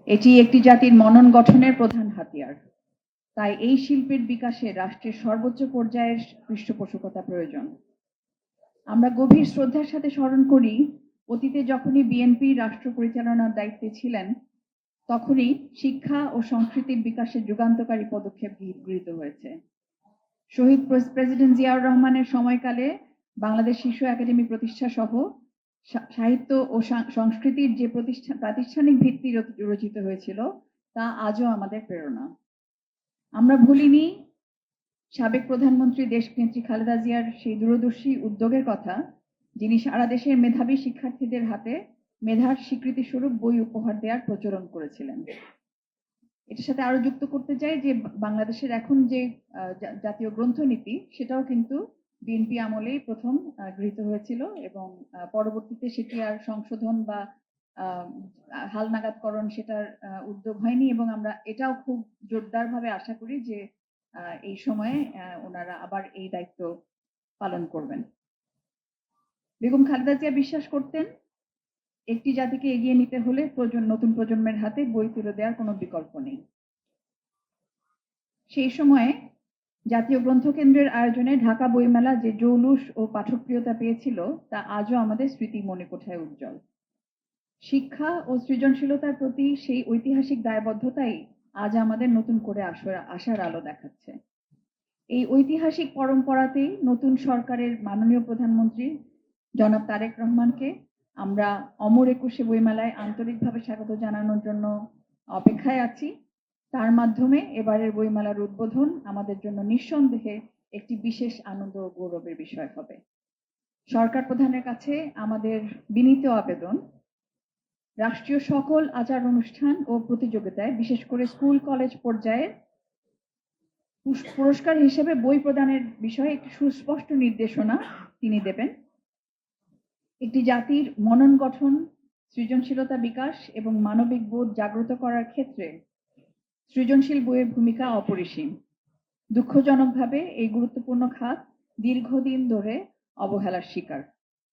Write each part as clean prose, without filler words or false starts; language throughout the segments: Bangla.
এটি একটি জাতির মনন গঠনের প্রধান হাতিয়ার। তাই এই শিল্পের বিকাশে রাষ্ট্রের সর্বোচ্চ পর্যায়ের পৃষ্ঠপোষকতা প্রয়োজন। আমরা গভীর শ্রদ্ধার সাথে স্মরণ করি, অতীতে যখনই বিএনপি রাষ্ট্র পরিচালনার দায়িত্বে ছিলেন, তখনই শিক্ষা ও সংস্কৃতির বিকাশে যুগান্তকারী পদক্ষেপ গৃহীত হয়েছে। শহীদ প্রেসিডেন্ট জিয়াউর রহমানের সময়কালে বাংলাদেশ শিশু একাডেমি প্রতিষ্ঠা সহ সাহিত্য ও সংস্কৃতির যে প্রাতিষ্ঠানিক ভিত্তি রচিত হয়েছিল, তা আজও আমাদের প্রেরণা। আমরা ভুলিনি সাবেক প্রধানমন্ত্রী দেশনেত্রী খালেদা জিয়ার সেই দূরদর্শী উদ্যোগের কথা, যিনি সারা দেশের মেধাবী শিক্ষার্থীদের হাতে মেধার স্বীকৃতি স্বরূপ বই উপহার দেওয়ার প্রচলন করেছিলেন। এটার সাথে আরো যুক্ত করতে চাই যে বাংলাদেশের এখন যে জাতীয় গ্রন্থনীতি, সেটাও কিন্তু বিএনপি আমলেই প্রথম গৃহীত হয়েছিল এবং পরবর্তীতে সেটি আর সংশোধন বা হালনাগাদকরণ সেটার উদ্যোগ হয়নি, এবং আমরা এটাও খুব জোরদারভাবে আশা করি যে এই সময়ে ওনারা আবার এই দায়িত্ব পালন করবেন। বেগম খালেদা জিয়া বিশ্বাস করতেন, একটি জাতিকে এগিয়ে নিতে হলে নতুন প্রজন্মের হাতে বই তুলে দেওয়ার কোনো বিকল্প নেই। সেই সময়ে জাতীয় গ্রন্থকেন্দ্রের আয়োজনে ঢাকা বইমেলা যে জৌলুস ও পাঠকপ্রিয়তা পেয়েছিল, তা আজও আমাদের স্মৃতি মণিকোঠায় উজ্জ্বল। শিক্ষা ও সৃজনশীলতার প্রতি সেই ঐতিহাসিক দায়বদ্ধতাই আজ আমাদের নতুন করে আশার আলো দেখাচ্ছে। এই ঐতিহাসিক পরম্পরাতেই নতুন সরকারের মাননীয় প্রধানমন্ত্রী জনাব তারেক রহমানকে আমরা অমর একুশে বইমেলায় আন্তরিকভাবে স্বাগত জানানোর জন্য অপেক্ষায় আছি। তার মাধ্যমে এবারের বইমেলার উদ্বোধন আমাদের জন্য নিঃসন্দেহে একটি বিশেষ আনন্দ ও গৌরবের বিষয় হবে। সরকার প্রধানের কাছে আমাদের বিনীত আবেদন, রাষ্ট্রীয় সকল আচার অনুষ্ঠান ও প্রতিযোগিতায়, বিশেষ করে স্কুল কলেজ পর্যায়ে পুরস্কার হিসেবে বই প্রদানের বিষয়ে একটি সুস্পষ্ট নির্দেশনা তিনি দেবেন। একটি জাতির মনন গঠন, সৃজনশীলতা বিকাশ এবং মানবিক বোধ জাগ্রত করার ক্ষেত্রে সৃজনশীল বইয়ের ভূমিকা অপরিসীম। দুঃখজনকভাবে এই গুরুত্বপূর্ণ খাত দীর্ঘদিন ধরে অবহেলার শিকার।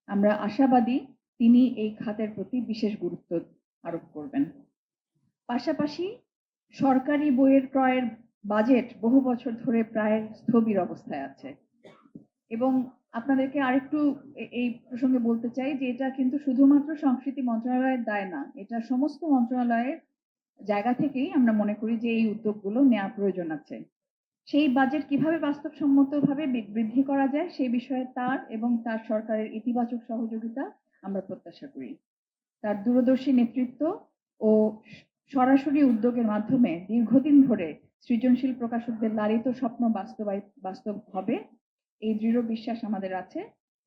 আমরা আশাবাদী তিনি এই খাতের প্রতি বিশেষ গুরুত্ব আরোপ করবেন। পাশাপাশি সরকারি বইয়ের ক্রয়ের বাজেট বহু বছর ধরে প্রায় স্থবির অবস্থায় আছে, এবং আপনাদেরকে আরেকটু এই প্রসঙ্গে বলতে চাই যে এটা কিন্তু শুধুমাত্র সংস্কৃতি মন্ত্রণালয়ের দায় না, এটা সমস্ত মন্ত্রণালয়ের জায়গা থেকেই আমরা মনে করি যে এই উদ্যোগগুলো নেওয়া প্রয়োজন আছে। সেই বাজেট কিভাবে বাস্তবসম্মতভাবে বৃদ্ধি করা যায় সেই বিষয়ে তার এবং তার সরকারের ইতিবাচক সহযোগিতা আমরা প্রত্যাশা করি। তার দূরদর্শী নেতৃত্ব ও সরাসরি উদ্যোগের মাধ্যমে দীর্ঘদিন ধরে সৃজনশীল প্রকাশকদের লালিত স্বপ্ন বাস্তব হবে, এই দৃঢ় বিশ্বাস আমাদের আছে।